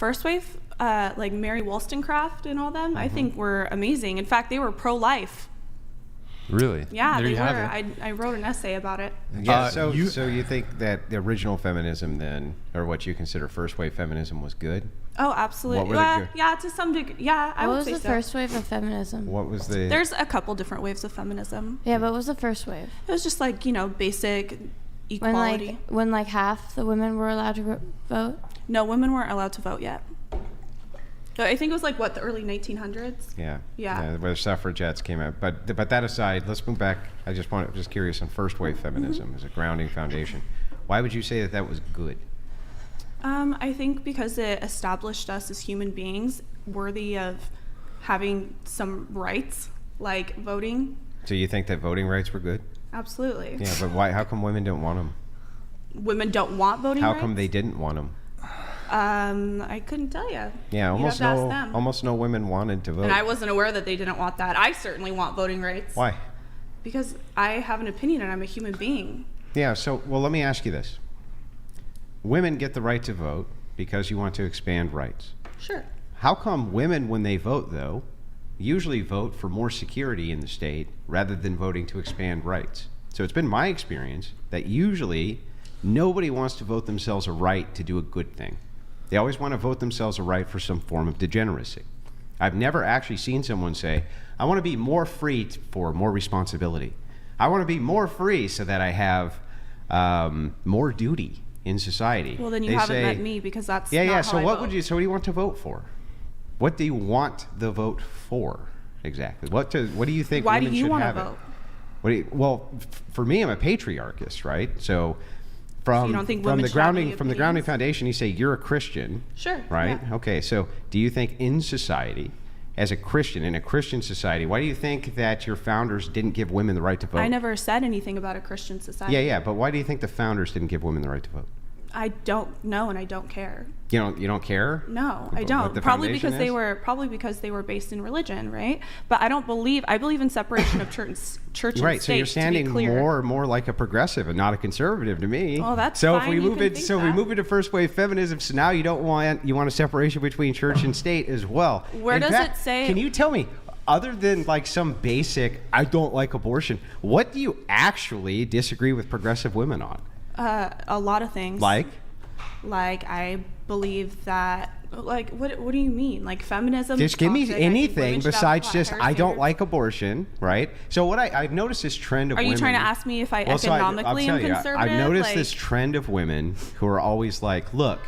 First wave, like Mary Wollstonecraft and all them, I think were amazing. In fact, they were pro-life. Really? Yeah, There they you were. have it. I wrote an essay about it. Yeah. So you think that the original feminism then, or what you consider first wave feminism, was good? Oh, absolutely. What were the Yeah, to some degree. Yeah, I What would was say the so. first wave of feminism? What was the? There's a couple different waves of feminism. Yeah, but what was the first wave? It was just like, basic equality. When like half the women were allowed to vote? No, women weren't allowed to vote yet. I think it was like, the early 1900s? Yeah. Where suffragettes came out. But that aside, let's move back. I'm just curious on first wave feminism as a grounding foundation. Why would you say that was good? I think because it established us as human beings worthy of having some rights, like voting. So you think that voting rights were good? Absolutely. Yeah, but why? How come women don't want them? Women don't want voting rights? How come they didn't want them? I couldn't tell you. Yeah, You'd have to ask them. almost no women wanted to vote. And I wasn't aware that they didn't want that. I certainly want voting rights. Why? Because I have an opinion and I'm a human being. Yeah, well, let me ask you this. Women get the right to vote because you want to expand rights. Sure. How come women, when they vote, though, usually vote for more security in the state rather than voting to expand rights? So it's been my experience that usually nobody wants to vote themselves a right to do a good thing. They always want to vote themselves a right for some form of degeneracy. I've never actually seen someone say, I want to be more free for more responsibility. I want to be more free so that I have more duty in society. Well, then you haven't met me, because that's not how So I what vote. so what do you want to vote for? What do you want the vote for exactly? What do you think Why do women you should want to have vote? it? For me, I'm a patriarchist, right? So from you don't think from women the should have grounding any the grounding opinions? foundation, you say you're a Christian, Sure. right? Yeah. Okay, so do you think in society, as a Christian, in a Christian society, why do you think that your founders didn't give women the right to vote? I never said anything about a Christian society. Yeah, but why do you think the founders didn't give women the right to vote? I don't know, and I don't care. You don't care? No, I What don't. the Probably foundation because they were based in religion, right? But I believe in separation of church and state. Right, so you're standing to be clear. more and more like a progressive and not a conservative to me. Well, that's so fine, if we you move can it, think so we that. move into first wave feminism. So now you want a separation between church and state as well. Where In does fact, it say? Can you tell me, other than like some basic, I don't like abortion, what do you actually disagree with progressive women on? A lot of things. Like I believe that. Like what do you mean? Like feminism? Just give me toxic, I think anything women should have besides just higher I don't standards. like abortion, right? So what I've noticed this trend of Are women. you trying to ask me if I I'll economically tell am you, conservative? I've noticed Like, this trend of women who are always like, look,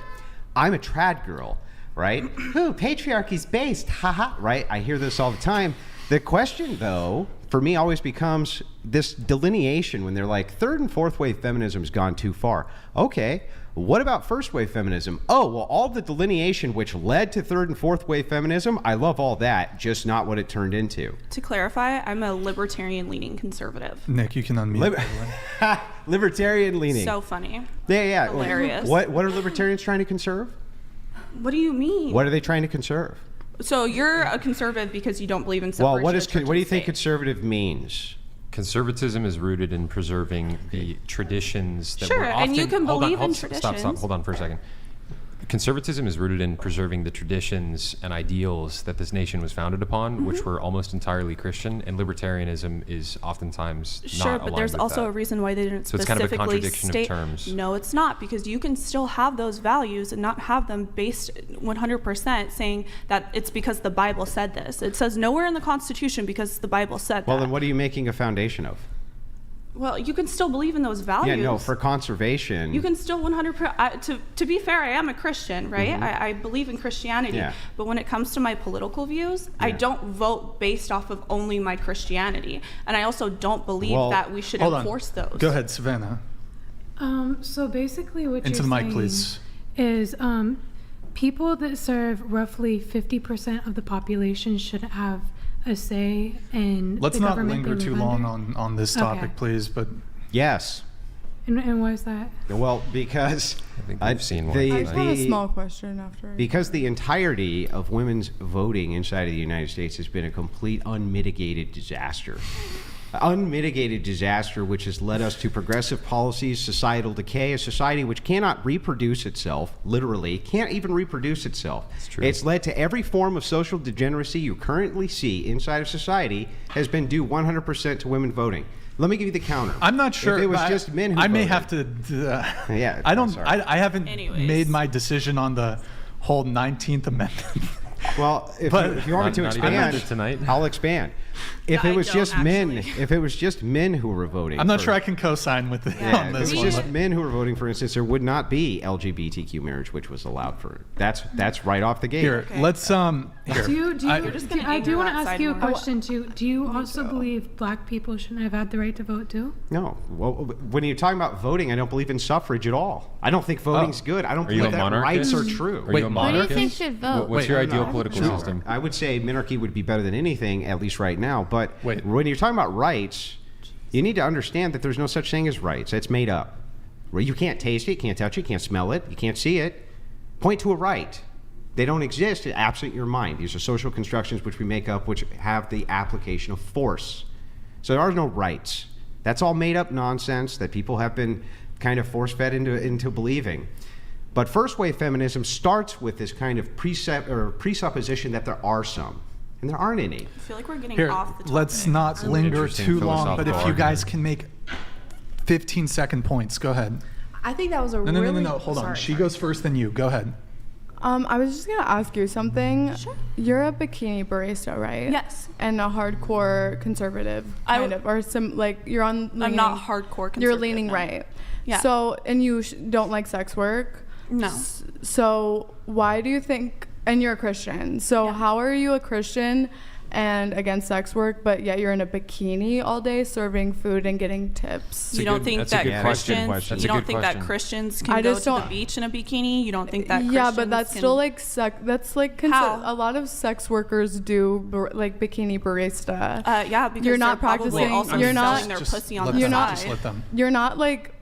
I'm a trad girl, right? Ooh, patriarchy's based, haha, right? I hear this all the time. The question, though, for me always becomes this delineation when they're like, third and fourth wave feminism has gone too far. Okay, what about first wave feminism? Oh, well, all the delineation which led to third and fourth wave feminism, I love all that, just not what it turned into. To clarify, I'm a libertarian leaning conservative. Nick, you can unmute. Libertarian leaning. So funny. Yeah. Hilarious. What are libertarians trying to conserve? What do you mean? What are they trying to conserve? So you're a conservative because you don't believe in separation. Well, what of church do you and think state. conservative means? Conservatism is rooted in preserving the traditions that Sure, were often... and you can Hold on, believe in Stop. traditions. Hold on for a second. Conservatism is rooted in preserving the traditions and ideals that this nation was founded upon, which were almost entirely Christian, and libertarianism is oftentimes Sure, not but aligned there's with also that. a reason why they didn't So it's kind of a specifically contradiction of state. terms. No, it's not, because you can still have those values and not have them based 100% saying that it's because the Bible said this. It says nowhere in the Constitution because the Bible said Well, that. then what are you making a foundation of? Well, you can still believe in those values. Yeah, no, for conservation. You can still 100%. To be fair, I am a Christian, right? I believe in Christianity. Yeah. But when it comes to my political views, I don't vote based off of only my Christianity. And I also don't believe that we should Hold enforce on. those. Go ahead, Savannah. So basically what Into you're the mic, saying please. is people that serve roughly 50% of the population should have a say in Let's the not government linger they too live long under. on this Okay. topic, please. But Yes. And why is that? Well, because I think we've seen one the, tonight. I just have a small question after. because the entirety of women's voting inside of the United States has been a complete unmitigated disaster. unmitigated disaster which has led us to progressive policies, societal decay, a society which cannot reproduce itself, literally, can't even reproduce itself. It's true. It's led to every form of social degeneracy you currently see inside of society has been due 100% to women voting. Let me give you the counter. I'm not sure. If it was but just men who I may voted- have to. Yeah, I don't. sorry. I haven't Anyways. made my decision on the whole 19th Amendment. Well, But- if you want me to Not even expand, after tonight. I'll expand. If No, it I was don't, just men, actually. if it was just men who were voting, I'm not for- sure I can co-sign with it Yeah, on if it this was one. just men who were voting, for instance, there would not be LGBTQ marriage, which was allowed for. That's right off the gate. Here, Okay. let's Here, Do you, I- You're just gonna I do anger want to that ask side you a more. question too. Do you also believe black people shouldn't have had the right to vote too? No, well, when you're talking about voting, I don't believe in suffrage at all. I don't think voting's good. I don't Are you believe a that monarchist? rights are true. Are Wait, you a who do you monarchist? think should vote? What's Wait, your no, ideal no. political No. system? I would say monarchy would be better than anything, at least right now. But Wait. when you're talking about rights, you need to understand that there's no such thing as rights. It's made up. You can't taste it, you can't touch it, you can't smell it, you can't see it. Point to a right. They don't exist absent your mind. These are social constructions which we make up, which have the application of force. So there are no rights. That's all made up nonsense that people have been kind of force-fed into believing. But first wave feminism starts with this kind of presupposition that there are some, and there aren't any. I feel like we're getting Here, off the topic. let's not linger Interesting too long. But if philosophical you guys argument. can make 15-second points, go ahead. I think that was a No, really... no. Hold on. Sorry, She sorry. goes first, then you. Go ahead. I was just gonna ask you something. Sure. You're a bikini barista, right? Yes. And a hardcore conservative, I kind w- of, or some like you're on. I'm leaning- not hardcore conservative. You're leaning no. right. Yeah. So, and you don't like sex work. No. So why do you think? And you're a Christian. So Yeah. how are you a Christian and against sex work, but yet you're in a bikini all day serving food and getting tips? You don't think that's a that good question. Christians? That's You a don't good think question. that Christians can I go just to the don't- beach in a bikini? You don't think that? Yeah, but Christians that's can- still like that's like How? a lot of sex workers do like bikini barista. Yeah, because You're not they're probably practicing- Also you're not- selling their Just pussy on let the You're them. not- side. Just let them. You're not like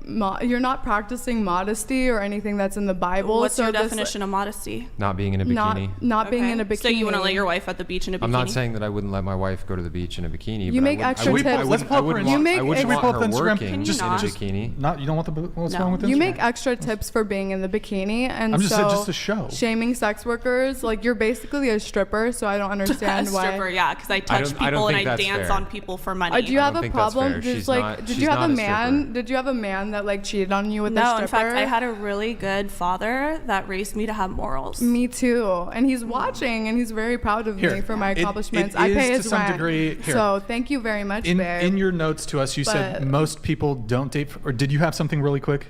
you're not practicing modesty or anything that's in the Bible. What's so your this, definition of modesty? Not being in a bikini. Not being Okay. in a bikini. So you want to let your wife at the beach in a bikini? I'm not saying that I wouldn't let my wife go to the beach in a bikini. You but make I wouldn't- extra I wouldn't- tips. I Let's wouldn't- pull I up wouldn't her want- Instagram. I wouldn't Can we want pull up her Instagram? working Can you Just- in a not? bikini. Not you don't want the what's No. wrong with You Instagram? make extra tips for being in the bikini, and I'm just so just a show. shaming sex workers. Like you're basically a stripper, so I don't understand a why. stripper, yeah, because I touch I don't people and think I that's dance fair. on people for money. Do you I have don't a think that's problem? fair. Just She's like, not- did she's you have a not a man? stripper. Did you have a man that like cheated on you with a No, stripper? in fact, I had a really good father that raised me to have morals. Me too, and he's watching, and he's very proud of Here, me for my it accomplishments. is I pay to his some rent, degree- here. so thank you very much, In babe. your notes to us, you said But- most people don't date. Or did you have something really quick?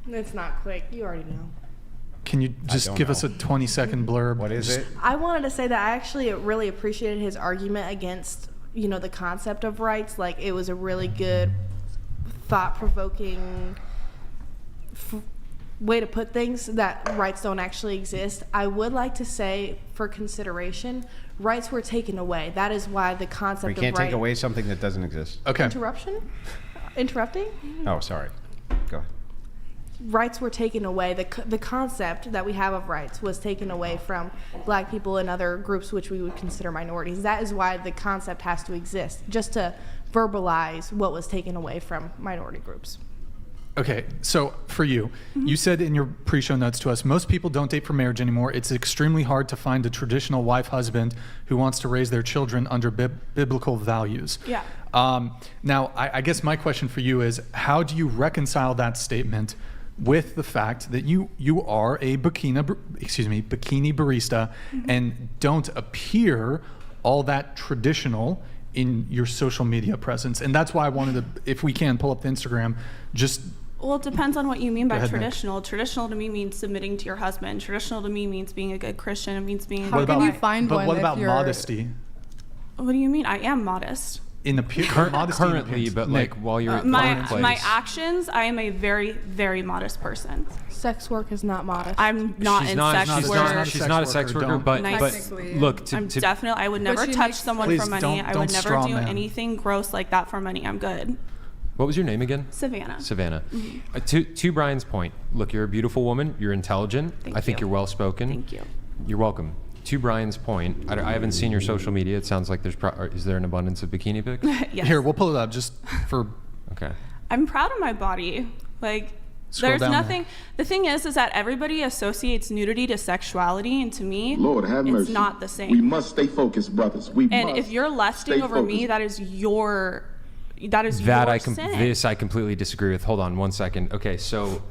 It's not quick. You already know. Can you just don't give us know. a 20-second blurb? What is Just- it? I wanted to say that I actually really appreciated his argument against, the concept of rights. Like, it was a really good, thought-provoking way to put things, that rights don't actually exist. I would like to say, for consideration, rights were taken away. That is why the concept We can't of right... take away something that doesn't exist. Okay. Interrupting? Oh, sorry. Go ahead. Rights were taken away. The concept that we have of rights was taken away from black people and other groups which we would consider minorities. That is why the concept has to exist, just to verbalize what was taken away from minority groups. Okay, so for you, you said in your pre-show notes to us, most people don't date for marriage anymore. It's extremely hard to find a traditional wife-husband who wants to raise their children under biblical values. Yeah. Now, I guess my question for you is, how do you reconcile that statement with the fact that you are a bikini barista and don't appear all that traditional in your social media presence? And that's why I wanted to, if we can, pull up the Instagram, just... Well, it depends on what you mean by ahead, Nick. traditional. Traditional to me means submitting to your husband. Traditional to me means being a good Christian. It means being a How good can wife. you find But one what if about you're- modesty? What do you mean? I am modest. In the modesty in Currently, appearance. but Nick, like while you're at the My workplace. actions, I am a very, very modest person. Sex work is not modest. I'm not she's in not, sex she's work. not, she's not a sex worker, Don't- but Nice. look, I'm to definitely. I would never she touch makes- someone Please for money. don't- I don't would never straw do man. anything gross like that for money. I'm good. what was your name again? Savannah. Savannah. To Brian's point, look, you're a beautiful woman. You're intelligent. Thank I think you. you're well spoken. Thank you. You're welcome. to Brian's point, I haven't seen your social media. It sounds like is there an abundance of bikini pics? Yes. Here, we'll pull it up just for. Okay. I'm proud of my body. Like, Scroll there's down nothing. The thing is that everybody associates nudity to sexuality, and to me, Lord have it's mercy. not the same. We must stay focused, brothers. We And must if you're lusting stay over me, focused. that is your sin. This I completely disagree with. Hold on one second. Okay, so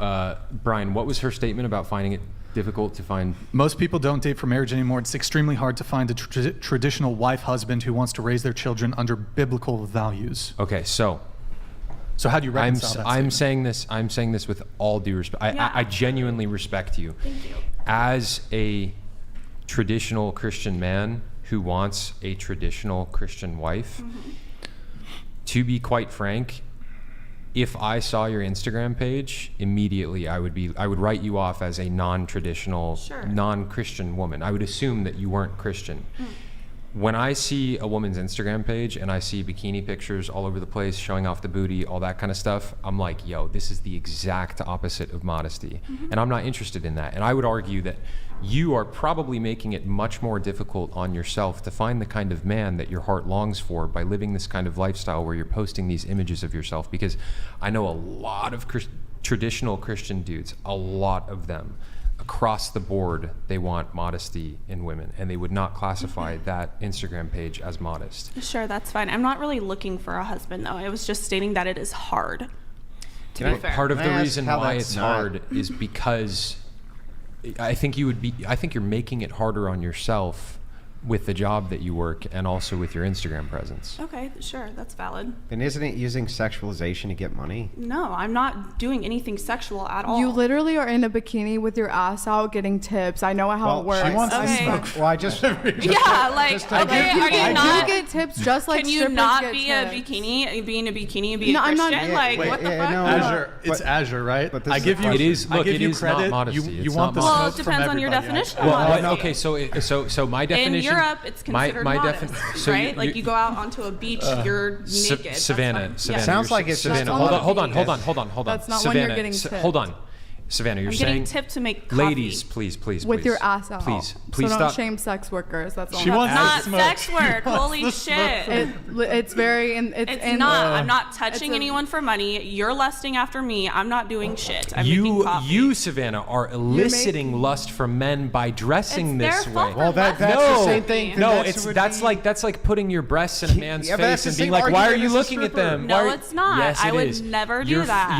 Brian, what was her statement about finding it difficult to find? Most people don't date for marriage anymore. It's extremely hard to find a traditional wife-husband who wants to raise their children under biblical values. Okay, so how do you reconcile that I'm statement? saying this with all due respect. I genuinely respect you. Thank you. As a traditional Christian man who wants a traditional Christian wife, to be quite frank, if I saw your Instagram page, immediately I would write you off as a non-traditional, non-Christian woman. I would assume that you weren't Christian. When I see a woman's Instagram page and I see bikini pictures all over the place, showing off the booty, all that kind of stuff, I'm like, yo, this is the exact opposite of modesty. And I'm not interested in that. And I would argue that you are probably making it much more difficult on yourself to find the kind of man that your heart longs for by living this kind of lifestyle where you're posting these images of yourself. Because I know a lot of traditional Christian dudes, a lot of them, across the board, they want modesty in women, and they would not classify that Instagram page as modest. Sure, that's fine. I'm not really looking for a husband, though. I was just stating that it is hard. To be fair. Part of Can I the ask reason how why that's it's not- hard is because I think you're making it harder on yourself with the job that you work and also with your Instagram presence. Okay, sure, that's valid. And isn't it using sexualization to get money? No, I'm not doing anything sexual at all. You literally are in a bikini with your ass out getting tips. I know how it works. she wants Okay. to smoke. Well, I just Yeah, like, just- okay, are you I not? do get tips just like Can you strippers not get be tips. a bikini, be in a bikini, and be No, a I'm not- Christian? Yeah, Like, wait, what the yeah, fuck? no, Azure, but- it's Azure, right? but this I is give the you. It is- I look, give it you is not credit. modesty. You It's want the not Well, smoke it from depends on your everybody. definition of Well, modesty. okay, so my definition. In Europe, it's considered my modest, so right? Like you go out onto a beach, you're naked. That's Savannah, fine. Savannah. Yeah. Sounds you're- like it's Savannah. just Hold on on, the hold on. That's not when Savannah, you're getting tipped. hold on. Savannah, you're I'm saying getting tipped to make coffee. ladies, please, with your ass out. Please so don't stop. shame sex workers. That's all. She I'm wants saying. Not smoke. sex work. She wants Holy the smoke shit. from It's very. It's in, not. I'm not touching it's a- anyone for money. You're lusting after me. I'm not doing shit. I'm making coffee. You, Savannah, are eliciting lust from men by dressing It's this their way. fault for Well, that's the No. same thing. me. No, would that's be- like putting your breasts in a man's Yeah, but that's face and the being same like, why are argument you as a looking at stripper. them? No, Why are-" it's not. Yes, I it would is. never do You're that.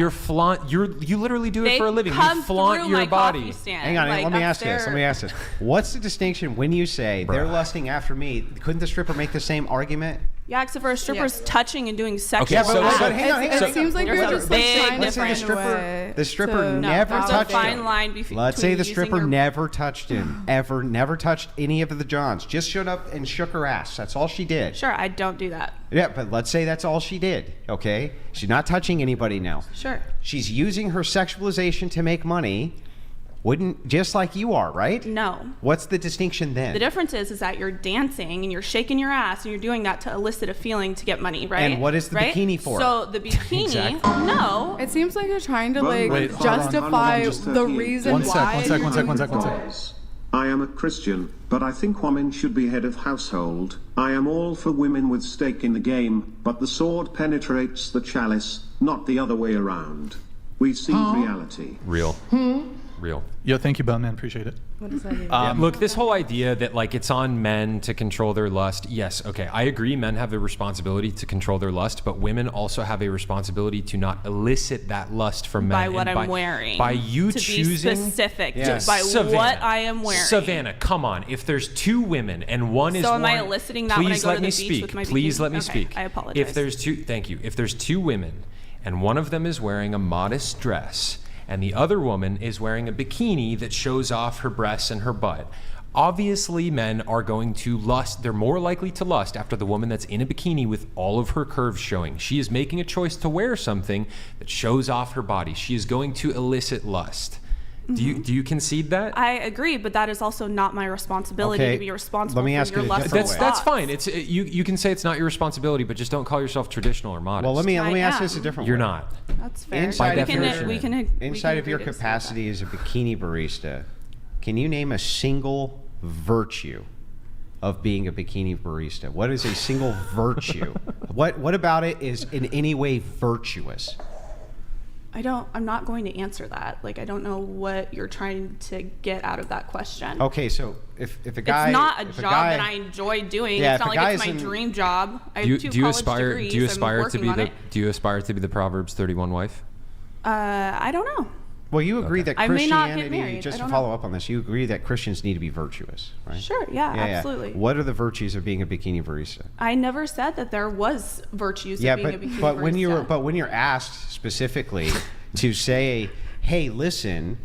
You literally do it They for a living. come You flaunt through your my body. coffee stand. Hang on, Like, let me ask that's this. Let their- me ask this. What's the distinction when you say they're lusting after me? Couldn't the stripper make the same argument? Yeah, except for a stripper's touching and doing sexual Okay, so- acts. so- hang on, hang on. It seems like There's you're a just like big trying to difference. find a way. The stripper to- never there's touched a fine him. line Let's say the between stripper using your- never touched him, ever, never touched any of the Johns. Just showed up and shook her ass. That's all she did. Sure, I don't do that. Yeah, but let's say that's all she did. Okay, she's not touching anybody now. Sure. She's using her sexualization to make money. Wouldn't just like you are, right? No. What's the distinction then? The difference is that you're dancing and you're shaking your ass and you're doing that to elicit a feeling to get money, right? And what is the Right? bikini for? So the bikini, Exactly. no. It seems like you're trying to like Wait, hold on. justify the reason One sec, why. one sec, one sec, one you're sec, one sec. doing I am a Christian, but I think women should be head of household. I am all for women with stake in the game, but the sword penetrates the chalice, not the other way around. We see reality. Real. Real. Yo, thank you, Bellman. Appreciate it. What does that mean? Look, this whole idea that like it's on men to control their lust. Yes, okay, I agree. Men have the responsibility to control their lust, but women also have a responsibility to not elicit that lust from men. By what and I'm wearing. By you to choosing. be specific. Yeah. By Savannah, what I am wearing. Savannah, come on. If there's two women and one is So am I wearing- eliciting that when I Please go let to me the beach speak. with my Please bikini? let me Okay, speak. I apologize. If there's two, thank you. If there's two women and one of them is wearing a modest dress and the other woman is wearing a bikini that shows off her breasts and her butt, obviously men are going to lust. They're more likely to lust after the woman that's in a bikini with all of her curves showing. She is making a choice to wear something that shows off her body. She is going to elicit lust. Do you concede that? I agree, but that is also not my responsibility Okay, to be responsible let me for ask your it a lustful different That's way. that's thoughts. fine. It's you can say it's not your responsibility, but just don't call yourself traditional or modest. Well, let me I ask am. this a different You're way. not. That's fair. Inside By of your, definition. we can inside of your agree to disagree with capacity as a bikini barista, can you name a single virtue of being a bikini barista? What is a single virtue? What about it is in any way virtuous? I'm not going to answer that. Like, I don't know what you're trying to get out of that question. Okay, so if a guy, it's not a if job that I enjoy doing. Yeah, it's not like it's my dream job. I have two college degrees. Do you aspire to be the? Do you aspire to be the Proverbs 31 wife? I don't know. Well, you agree that I may not get Christianity, married. just I to don't follow know. up on this, you agree that Christians need to be virtuous, right? Sure. Yeah. Absolutely. What are the virtues of being a bikini barista? I never said that there was virtues of being a bikini but barista. when you're asked specifically to say, hey, listen,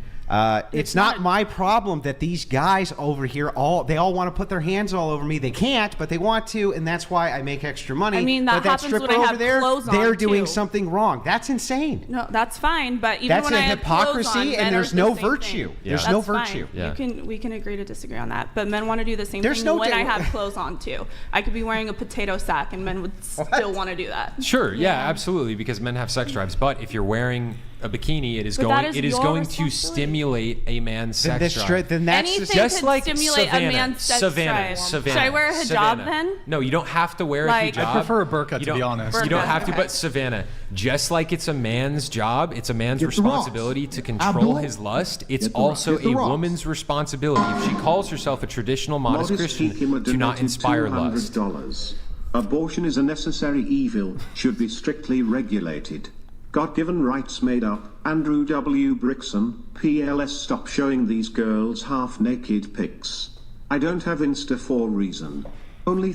it's not my problem that these guys over here they all want to put their hands all over me. They can't, but they want to, and that's why I make extra money. I mean, that but happens when stripper I have over there, clothes on, they're doing too. something wrong. That's insane. No, that's fine. But even That's when a I have hypocrisy, clothes on, and men there's are no the same virtue. thing. There's That's no fine. virtue. Yeah. We can agree to disagree on that. But men want to do the same There's thing no when I di- have clothes on too. I could be wearing a potato sack, and men would still want to do that. Sure, yeah, absolutely, because men have sex drives. But if you're wearing a bikini, it is But that going is it is your going to responsibility. stimulate a man's sex drive. Then that's Anything just could like stimulate Savannah, a man's sex drive. Savannah. Should I wear a hijab Savannah. then? No, you don't have to wear Like- a hijab. I prefer a burqa, You to don't- be honest. You don't Burqa, have to, okay. but Savannah, just like it's a man's job, it's a man's Get the rocks. responsibility to control his lust. It's Get the rocks. also Get the a rocks. woman's responsibility. If she calls herself a traditional modest Modesty Christian, to not donated inspire lust. $200. Abortion is a necessary evil, should be strictly regulated. God-given rights made up. Andrew W. Brixton, PLS. Stop showing these girls half-naked pics. I don't have Insta for reason. Only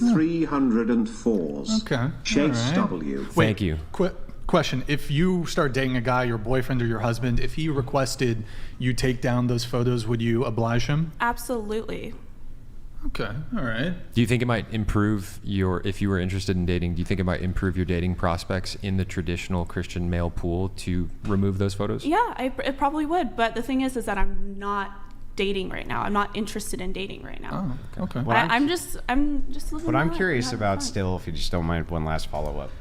304s. Okay, Chase all right. W. Thank you. Question: if you start dating a guy, your boyfriend or your husband, if he requested you take down those photos, would you oblige him? Absolutely. Okay, all right. Do you think it might improve if you were interested in dating, do you think it might improve your dating prospects in the traditional Christian male pool to remove those photos? Yeah, it probably would. But the thing is that I'm not dating right now. I'm not interested in dating right now. Oh, okay. What I'm just living What my I'm life, curious having about fun. still, if you just don't mind one last follow-up.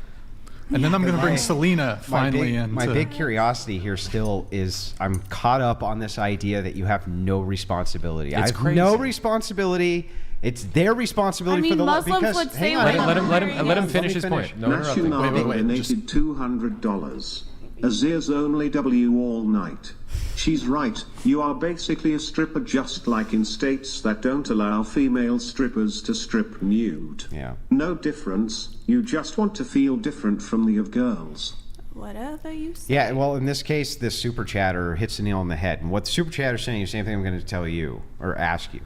And then I'm going to bring Selena finally in. My to- big curiosity here still is I'm caught up on this idea that you have no responsibility. I It's have no crazy. responsibility. It's their responsibility I mean, for the Muslims because would say hang on, like hang on. Let him finish his finish. point. No interrupting. Nationale wait, donated $200. Azir's only W all night. She's right, you are basically a stripper just like in states that don't allow female strippers to strip nude. Yeah. No difference, you just want to feel different from the of girls. Whatever you say. Yeah, well, in this case, this super chatter hits the nail on the head. And what the super chatter is saying is the same thing I'm going to tell you or ask you,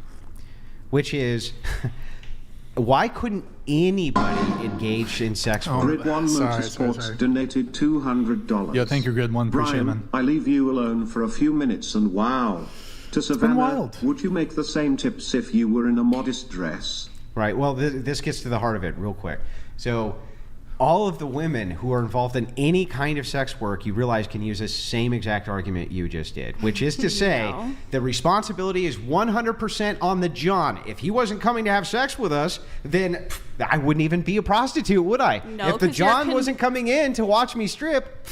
which is why couldn't anybody engage in sex work? Grid One sorry, Motorsports sorry. donated $200. Yeah, thank you, Grid One. Appreciate it, man. Brian, I leave you alone for a few minutes and wow. To Savannah, wild. would you make the same tips if you were in a modest dress? Right. Well, this gets to the heart of it real quick. So all of the women who are involved in any kind of sex work, you realize can use the same exact argument you just did, which is to say No. the responsibility is 100% on the John. If he wasn't coming to have sex with us, then I wouldn't even be a prostitute, would I? No, if the 'cause you're John wasn't coming in to watch me strip,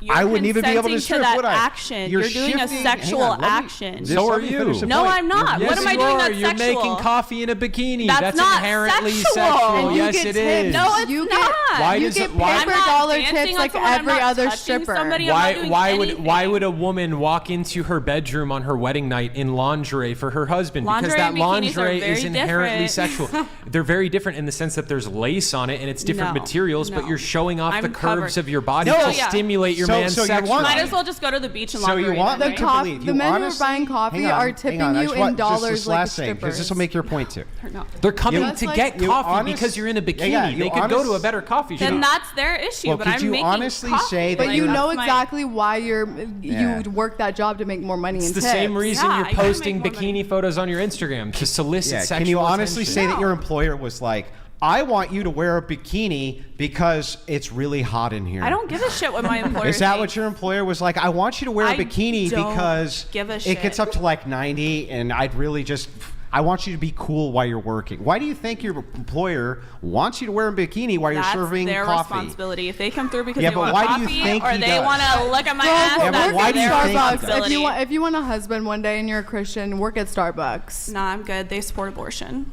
You're I wouldn't even be able to consenting strip, that would I? action. You're doing a shifting- sexual hang on, let me- action. just So let are me you. finish the No, point. I'm not. Yes, What am I you doing are. that's You're sexual? making coffee in a bikini. That's not inherently sexual. sexual. And you Yes, get it tips. is. No, it's You not. get- Why you does get it- why- paper I'm not dollar dancing tips on like someone. I'm every not other touching stripper. somebody. I'm not doing anything. Why would a woman walk into her bedroom on her wedding night in lingerie for her husband? Because Lingerie that and bikinis are lingerie very is inherently different. sexual. They're very different in the sense that there's lace on it and it's different No, materials, but no. you're showing off I'm the curves covered. of your body No. to Yeah. stimulate your So- man's so you sex want- drive. Might as well just go to the beach and So you lingerie want then, them right? to Coffee- believe? the men who are honestly, buying coffee hang on, are hang tipping on, I you just in want- just dollars this like last thing, because this will strippers. make your point too. Or no. They're coming You- to like- get you coffee honest- because you're in a bikini. Yeah, you they could go to a honest- better coffee shop. Then that's their issue. Well, but could I'm you making honestly coffee. say that But Like, you you're- know that's my- exactly why Yeah. you work that job to make more money It's in the tips. same reason Yeah, you're I can posting make more bikini money. photos on your Instagram to solicit Yeah, sexual can you honestly attention. say that No. your employer was like, I want you to wear a bikini because it's really hot in here? I don't give a shit what my employer Is that thinks. what your employer was like? I want you to wear a I bikini don't because give a it gets shit. up to like 90 and I'd really just, I want you to be cool while you're working. Why do you think your employer wants you to wear a bikini while you're serving their coffee? responsibility. If they come through because Yeah, they but want why do you coffee think or he they does? want to look at my ass, but that's why do you their think he does? responsibility. If you want a husband one day and you're a Christian, work at Starbucks. Nah, I'm good. They support abortion.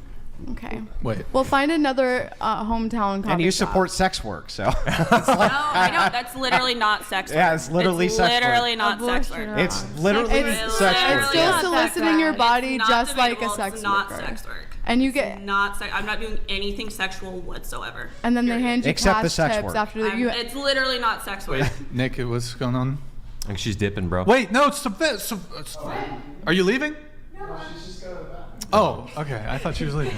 Okay. Wait. We'll find another hometown coffee And you shop. support sex work, so. No, I don't. That's literally not sex work. Yeah, it's literally sex work. literally not sex work. Abortion. It's literally It's sex It's work. still Not soliciting your body It's not just like a debatable. sex It's not worker. sex work. And you It's get, not sex. I'm not doing anything sexual whatsoever. and then they hand you Except the cash sex tips work. after the, you. It's literally not sex work. Wait, Nick, what's going on? I think she's dipping, bro. Wait, no, are you leaving? Oh, okay. I thought she was leaving.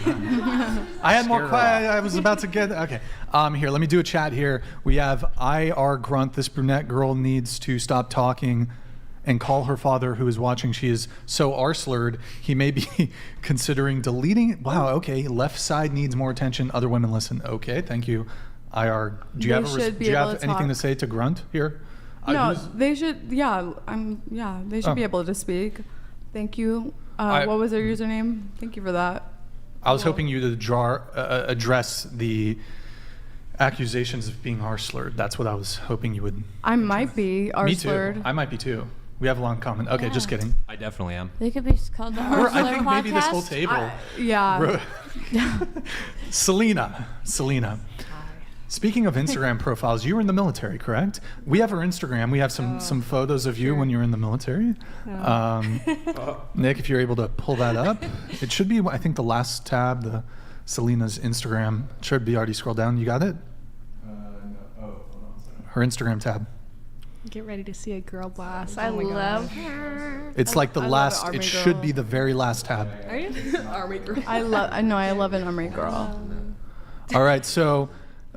I had more quiet. I was about to get. Okay. Here, let me do a chat here. We have IR Grunt. This brunette girl needs to stop talking and call her father, who is watching. She is so R-slurred, he may be considering deleting. Wow. Okay. Left side needs more attention. Other women listen. Okay. Thank you. IR. Do you They have should be do you able have to anything talk. to say to Grunt here? No, Who's- they should. Yeah, they should Oh. be able to speak. Thank you. I- What was their username? Thank you for that. I was hoping you to address the accusations of being R-slurred. That's what I was hoping you would. I might be Me too. R-slurred. I might be too. We have a lot in common. Okay, just Yeah. kidding. I definitely am. They could be called the Or I Ursula think maybe this whole podcast. table. Yeah. Selena. Speaking of Instagram profiles, you were in the military, correct? We have our Instagram. We have some photos of you when you were in the military. Nick, if you're able to pull that up, it should be, I think, the last tab, the Selena's Instagram. It should be already scrolled down. You got it? Her Instagram tab. Get ready to see a girl boss. I Oh my love gosh. her. It's like the I love last. Army It should Girl. be the very last tab. Are you? Army girl. I love an army girl. All right, so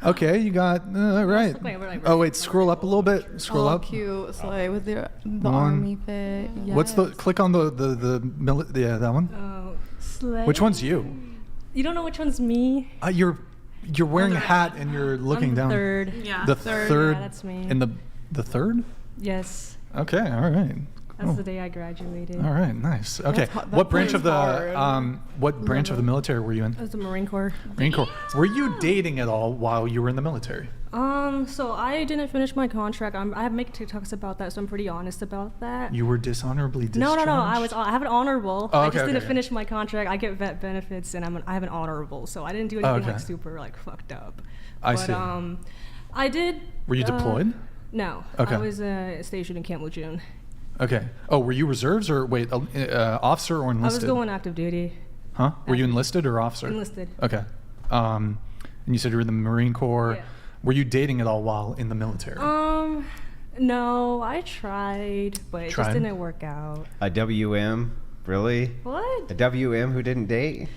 okay, you got right. Oh wait, scroll up a little bit. Scroll Oh, up. cute. Slay with the One. army fit. What's the? Yes. Click on yeah, that one. Oh, Slay. Which one's you? you don't know which one's me? You're wearing a hat and you're looking I'm the down. third. Yeah. The Third, third. yeah, that's me. In the third. Yes, Okay, all right. that's Oh, the day I graduated. all right, nice. Okay, That what branch of the hard. what branch of the military were you in? I was the Marine Corps. Marine Corps. Were you dating at all while you were in the military? So I didn't finish my contract. I have make TikToks about that, so I'm pretty honest about that. You were dishonorably discharged. No. I have an honorable. Oh, I okay, just didn't okay. finish my contract. I get vet benefits, and I have an honorable, so I didn't do Oh, anything okay. like super like fucked up. I but, see. I did. Were you deployed? No. Okay. I was stationed in Camp Lejeune. Okay. Oh, were you reserves or wait, officer or I enlisted? was going active duty. Huh? Were you enlisted or officer? Enlisted. Okay. And you said you were in the Marine Corps. Yeah. Were you dating at all while in the military? No, I tried, but it Tried? just didn't work out. A WM? Really? What? A WM who didn't date?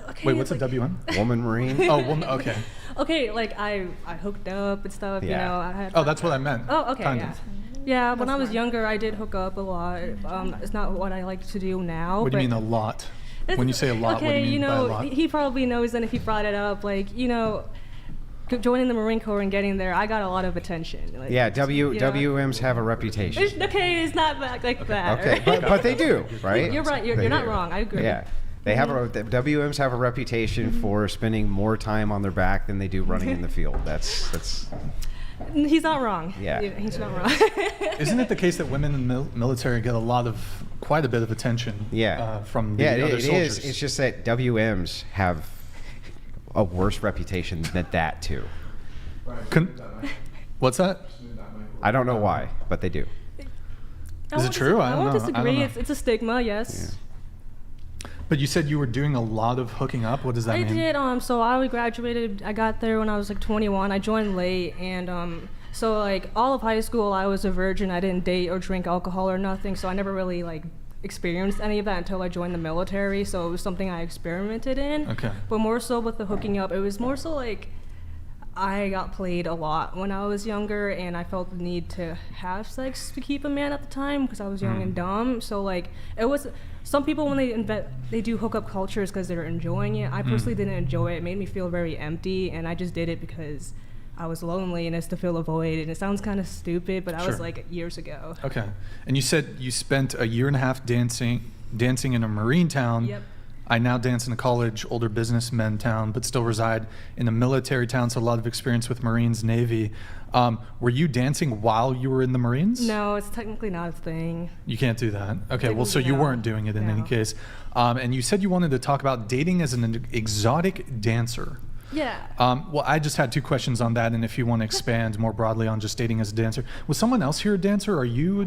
Okay, Wait, what's like, a WM? Woman Marine? Oh, woman. Okay. Okay, like I hooked up and stuff. Yeah. You know, I had. Oh, that's what I meant. Oh, okay, Kind yeah. of. Yeah, when I was younger, I did hook up a lot. It's not what I like to do now. What do you mean but a lot? it's- When you say a lot, okay, what do you mean by a lot? he probably knows, and if he brought it up, like, you know, joining the Marine Corps and getting there, I got a lot of attention. Like, Yeah, yeah. WMs have a reputation. Okay, it's not like that. Okay, but they do, right? You're right. You're They not do. wrong. I agree. Yeah. They have the WMs have a reputation for spending more time on their back than they do running in the field. That's He's not wrong. Yeah. He's not wrong. Isn't it the case that women in the military get quite a bit of attention? From the other it soldiers? is. It's just that WMs have a worse reputation than that too. What's that? I don't know why, but they do. Is it true? I don't won't know. disagree. I don't know. It's a stigma, yes. But you said you were doing a lot of hooking up. What does that I mean? did. So I graduated. I got there when I was like 21. I joined late, and so like all of high school, I was a virgin. I didn't date or drink alcohol or nothing. So I never really like experienced any of that until I joined the military. So it was something I experimented in. Okay. But more so with the hooking up, it was more so like I got played a lot when I was younger, and I felt the need to have sex to keep a man at the time because I was young and dumb. So like it was. Some people when they do hookup cultures because they're enjoying it. I personally didn't enjoy it. It made me feel very empty, and I just did it because I was lonely and it's to fill a void. And it sounds kind of stupid, but I was Sure. like years ago. Okay. And you said you spent a year and a half dancing in a marine town. Yep. I now dance in a college, older businessmen town, but still reside in a military town, so a lot of experience with Marines, Navy. Were you dancing while you were in the Marines? No, it's technically not a thing. You can't do that. Okay, well, so you No. weren't doing it in any No. case. And you said you wanted to talk about dating as an exotic dancer. Yeah. Well, I just had two questions on that, and if you want to expand more broadly on just dating as a dancer. Was someone else here a dancer? Are you?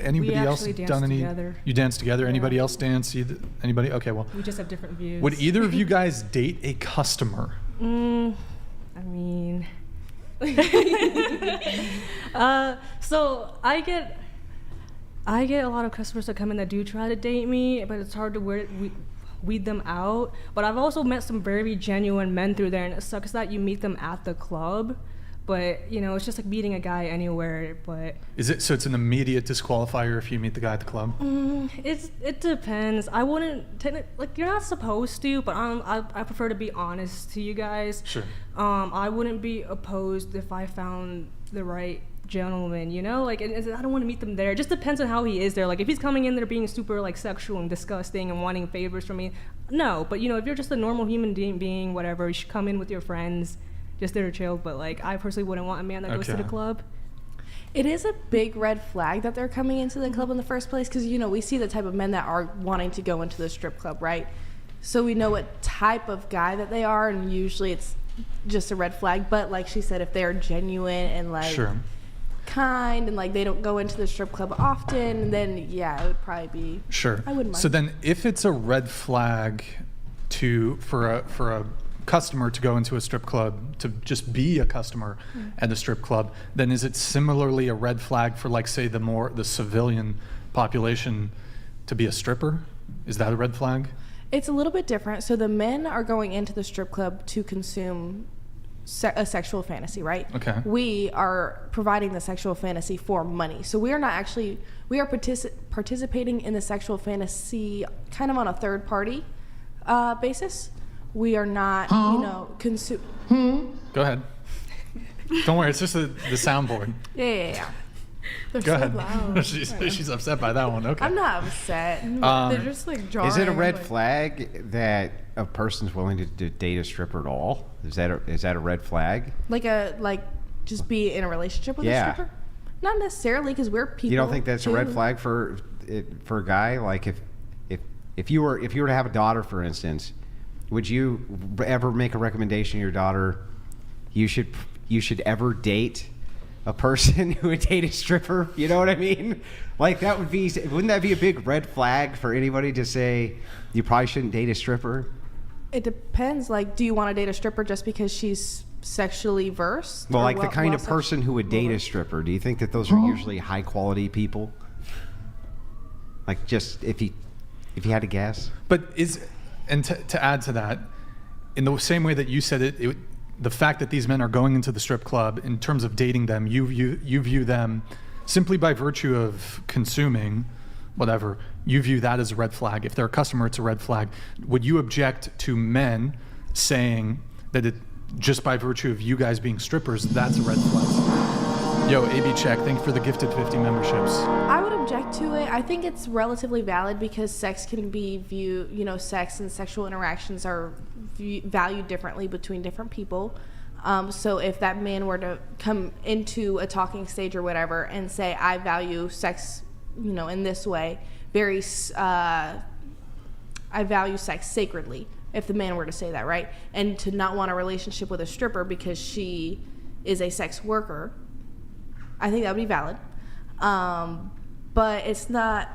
Anybody We else actually danced done any? together. You danced together. Yeah. Anybody else dance? Anybody? Okay, well. We just have different views. Would either of you guys date a customer? I mean, so I get a lot of customers that come in that do try to date me, but it's hard to weed them out. But I've also met some very genuine men through there, and it sucks that you meet them at the club. But you know, it's just like meeting a guy anywhere. But Is it so? It's an immediate disqualifier if you meet the guy at the club. it depends. I wouldn't like you're not supposed to, but I prefer to be honest to you guys. Sure. I wouldn't be opposed if I found the right gentleman, you know, like, and I don't want to meet them there. It just depends on how he is there. Like, if he's coming in there being super like sexual and disgusting and wanting favors from me, no. But you know, if you're just a normal human being, whatever, you should come in with your friends, just there to chill. But like, I personally wouldn't want a man that goes to the Okay. club. It is a big red flag that they're coming into the club in the first place, because you know we see the type of men that are wanting to go into the strip club, right? So we know what type of guy that they are, and usually it's just a red flag. But like she said, if they are genuine and like Sure. kind and like they don't go into the strip club often, then yeah, it would probably be Sure. I wouldn't mind. So then, if it's a red flag for a customer to go into a strip club, to just be a customer at a strip club, then is it similarly a red flag for, like, say, the civilian population to be a stripper? Is that a red flag? It's a little bit different. So the men are going into the strip club to consume a sexual fantasy, right? Okay. We are providing the sexual fantasy for money. So we are not actually, we are participating in the sexual fantasy kind of on a third party basis. We are not, you know, Go ahead. Don't worry, it's just the soundboard. Yeah. They're Go so ahead. loud. She's upset by that one. Okay. I'm not upset. They're just like drawing. Is it a red like- flag that a person's willing to date a stripper at all? Is that a red flag? Like just be in a relationship with Yeah. a stripper? Not necessarily, because we're people. You don't think that's a red too. flag for a guy? Like if you were to have a daughter, for instance, would you ever make a recommendation to your daughter? You should ever date a person who would date a stripper? You know what I mean? Like wouldn't that be a big red flag for anybody to say you probably shouldn't date a stripper? It depends. Like, do you want to date a stripper just because she's sexually versed? Well, Or like the kind of sex- person who would date a stripper. Do you think that those are usually high quality people? Like, just if you had to guess. But to add to that, in the same way that you said it, the fact that these men are going into the strip club, in terms of dating them, you view them simply by virtue of consuming whatever, you view that as a red flag. If they're a customer, it's a red flag. Would you object to men saying that just by virtue of you guys being strippers, that's a red flag? Yo, AB Check, thank you for the gifted 50 memberships. I would object to it. I think it's relatively valid because sex can be viewed, you know, sex and sexual interactions are valued differently between different people. So if that man were to come into a talking stage or whatever and say, I value sex, you know, in this way, I value sex sacredly, if the man were to say that, right? And to not want a relationship with a stripper because she is a sex worker, I think that would be valid. But it's not,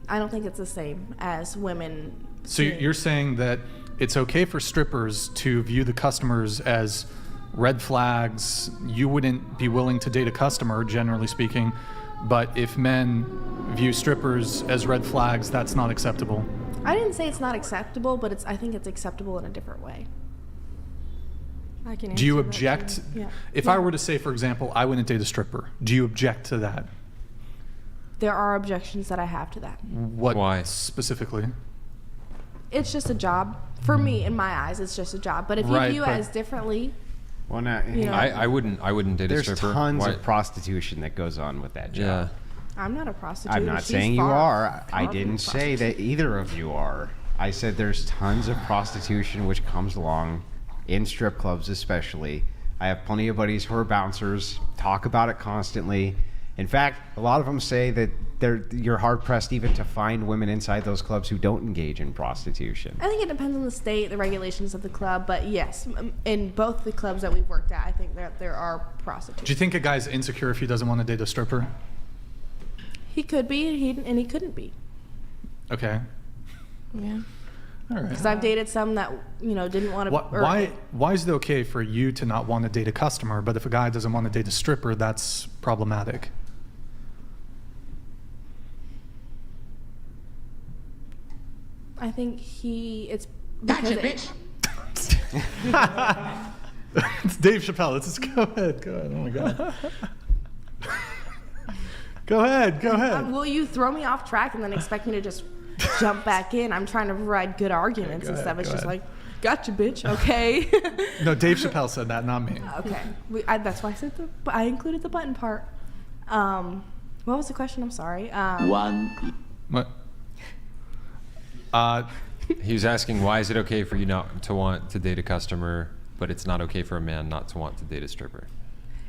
I don't think it's the same as women. So you're saying that it's okay for strippers to view the customers as red flags. You wouldn't be willing to date a customer, generally speaking, but if men view strippers as red flags, that's not acceptable. I didn't say it's not acceptable, but I think it's acceptable in a different way. I can Do you answer that object? too. Yeah. If I were to say, for example, I wouldn't date a stripper, do you object to that? There are objections that I have to that. What Why? specifically? It's just a job. For me, in my eyes, it's just a job. But if you Right, view it but- as differently, Well, now, You know, I wouldn't date there's a stripper. tons Why- of prostitution that goes on with that job. Yeah. I'm not a prostitute. I'm not She's saying you far are. I from didn't say prostitute. that either of you are. I said there's tons of prostitution which comes along in strip clubs especially. I have plenty of buddies who are bouncers, talk about it constantly. In fact, a lot of them say that you're hard-pressed even to find women inside those clubs who don't engage in prostitution. I think it depends on the state, the regulations of the club, but yes, in both the clubs that we've worked at, I think that there are prostitutes. Do you think a guy's insecure if he doesn't want to date a stripper? He could be, and he couldn't be. Okay. Yeah. All right. Because I've dated some that, didn't want to... Why is it okay for you to not want to date a customer, but if a guy doesn't want to date a stripper, that's problematic? I think it's because bitch. It's Dave Chappelle. Let's just go ahead. Oh my God. Go ahead. Will you throw me off track and then expect me to just jump back in? I'm trying to provide good arguments and stuff. It's just like, gotcha, bitch. Okay. No, Dave Chappelle said that, not me. Okay. That's why I said I included the button part. What was the question? I'm sorry. What? He was asking, why is it okay for you not to want to date a customer, but it's not okay for a man not to want to date a stripper?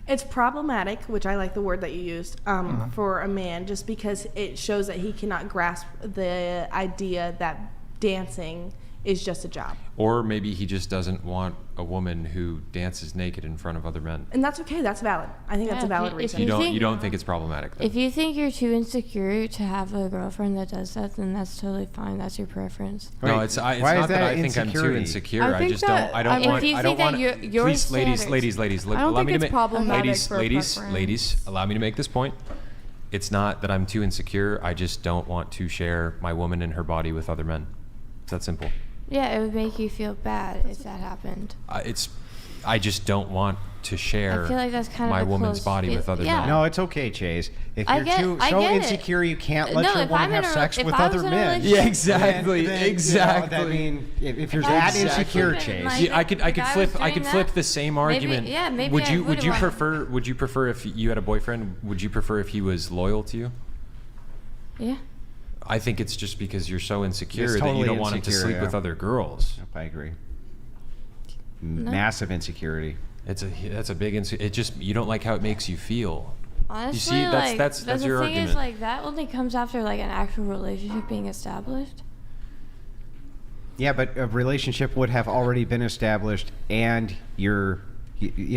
It's problematic, which I like the word that you used, for a man, just because it shows that he cannot grasp the idea that dancing is just a job. Or maybe he just doesn't want a woman who dances naked in front of other men. And that's okay. That's valid. I think that's a valid reason. You don't think it's problematic, then? If you think you're too insecure to have a girlfriend that does that, then that's totally fine. That's your preference. No, it's not that I think I'm too insecure. I just don't. I don't want. Please, ladies. Allow me to make. Ladies, allow me to make this point. It's not that I'm too insecure. I just don't want to share my woman and her body with other men. It's that simple. Yeah, it would make you feel bad if that happened. I just don't want to share I feel like that's kind my of woman's body with other men. No, it's okay, Chase. If you're so insecure you can't let your woman have sex with other men. Yeah, exactly. I mean, if you're that insecure, Chase. I could flip the same argument. Maybe would you prefer if you had a boyfriend, would you prefer if he was loyal to you? Yeah. I think it's just because you're so insecure that you don't want him to sleep with other girls. Yep, I agree. Massive insecurity. That's a big insecurity. You don't like how it makes you feel. Honestly, you see, that's your argument. The thing is, that only comes after an actual relationship being established. Yeah, but a relationship would have already been established, and you're,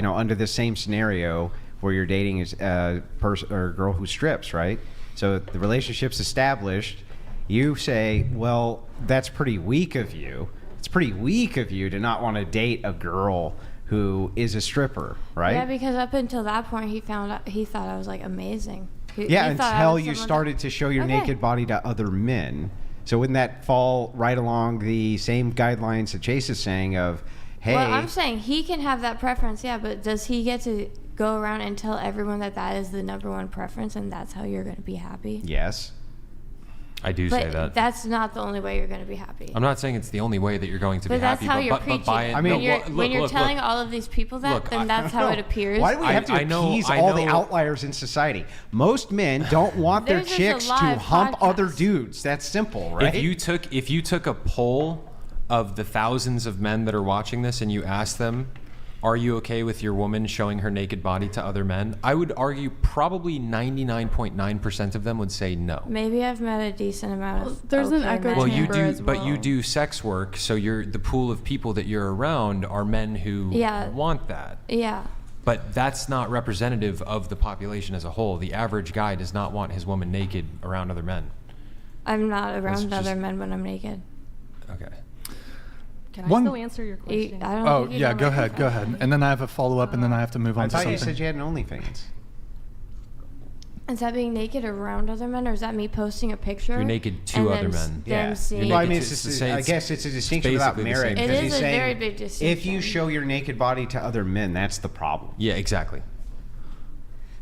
under the same scenario where you're dating a person or a girl who strips, right? So the relationship's established. You say, well, that's pretty weak of you. It's pretty weak of you to not want to date a girl who is a stripper, right? Yeah, because up until that point, he thought I was amazing. Until you started to show your naked body to other men. So wouldn't that fall right along the same guidelines that Chase is saying of, hey... Well, I'm saying he can have that preference, yeah, but does he get to go around and tell everyone that is the number one preference and that's how you're going to be happy? Yes. I do say that. But that's not the only way you're going to be happy. I'm not saying it's the only way that you're going to be that's happy. How you're preaching. When you're telling all of these people then that's how it appears. Why do we have to appease all the outliers in society? Most men don't want their chicks to hump other dudes. That's simple, right? If you took a poll of the thousands of men that are watching this and you asked them, are you okay with your woman showing her naked body to other men? I would argue probably 99.9% of them would say no. Maybe I've met a decent amount of. There's an echo chamber as well. But you do sex work, so the pool of people that you're around are men who want that. Yeah. But that's not representative of the population as a whole. The average guy does not want his woman naked around other men. I'm not around other men when I'm naked. Okay. Can I still answer your question? Go ahead. And then I have a follow-up, and then I have to move on to something. I thought you said you had an OnlyFans. Is that being naked around other men, or is that me posting a picture? You're naked to other men. Yeah. I guess it's a distinction without merit. It is a very big distinction. If you show your naked body to other men, that's the problem. Yeah, exactly.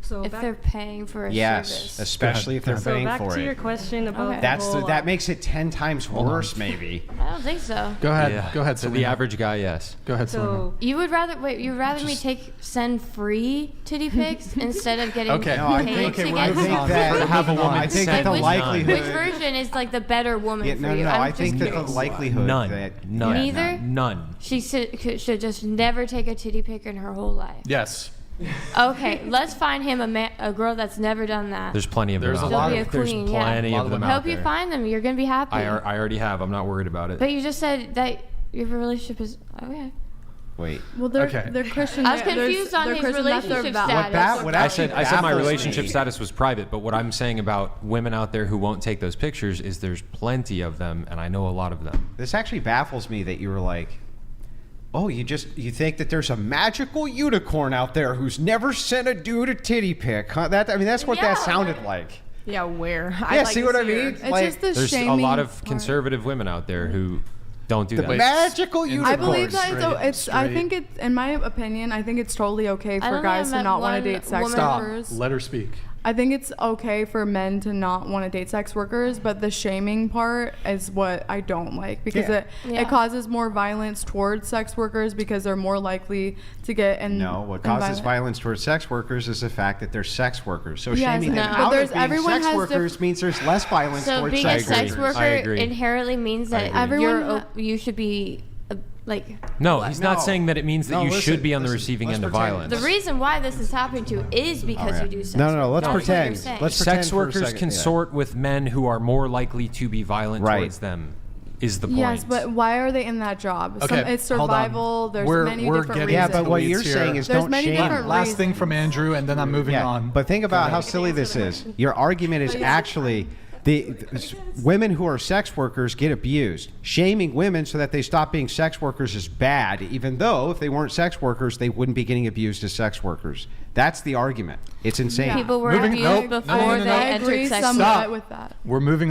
So if back, they're paying for a Yes, service. especially if they're so paying back for to your it. question about Okay. That's the whole, that makes it 10 times worse, maybe. I don't think so. Go ahead. Yeah. Go ahead, To the Selena. average guy, yes. Go ahead, Selena. So You would rather you would rather me send free titty pics instead of getting Okay. No, I paid think, to we're get I moving think on. that We're have a moving on. woman I think send that the which likelihood. which version is like the better woman Yeah, for no, you? no. I'm I think just that the curious. likelihood None. that None. Neither? None. She should just never take a titty pic in her whole life. Yes. Okay, let's find him a girl that's never done that. There's plenty of There's them a out lot there. of- There's queen, yeah. plenty A lot of of them them. out Help you there. find them. You're gonna be happy. I already have. I'm not worried about it. But you just said that your relationship is okay. Wait. Well, they're Okay. they're Christian. I was There's- confused on they're his Christian, that's their relationship val- status. What I actually said my baffles relationship me- status was private, but what I'm saying about women out there who won't take those pictures is there's plenty of them, and I know a lot of them. This actually baffles me that you were like, oh, you think that there's a magical unicorn out there who's never sent a dude a titty pic. Huh? That's what Yeah, that sounded like. Yeah, where? Yeah, see what I mean? It's Like, just the There's a shaming lot of part. conservative women out there who don't do the that. magical I unicorn. I believe that Straight, it's I straight. think it's in my opinion, I think it's totally okay I for don't guys know, to I not met want to one date sex woman- Stop. workers. Let her speak. I think it's okay for men to not want to date sex workers, but the shaming part is what I don't like because Yeah. Yeah. it causes more violence towards sex workers because they're more likely to get in. No, what causes violence towards sex workers is the fact that they're sex workers. So Yes, shaming no. them But out there's- as being everyone sex has workers means there's less violence So towards being sex a sex workers. I worker agree. inherently means that agree. you should be like. No, he's not No. saying that it means that No, you listen, should be on the listen, receiving let's end of pretend. violence. The reason why this is happening to is because you do sex. No, let's That's what pretend. you're saying. Let's Sex pretend for a workers second. consort with men who are more likely to be violent Right. towards them, is the point. Yes, but why are they in that job? Okay, It's hold on. survival. There's We're many getting different into Yeah, reasons. but what the you're weeds saying here. is There's don't many shame. different Last thing from Andrew, and then I'm moving on. But think about how silly this is. Your argument is actually the women who are sex workers get abused. Shaming women so that they stop being sex workers is bad, even though if they weren't sex workers, they wouldn't be getting abused as sex workers. That's the argument. It's insane. People were Moving- abused nope. before No, no, no, they no. I agree entered sex somewhat Stop. with that. We're moving on.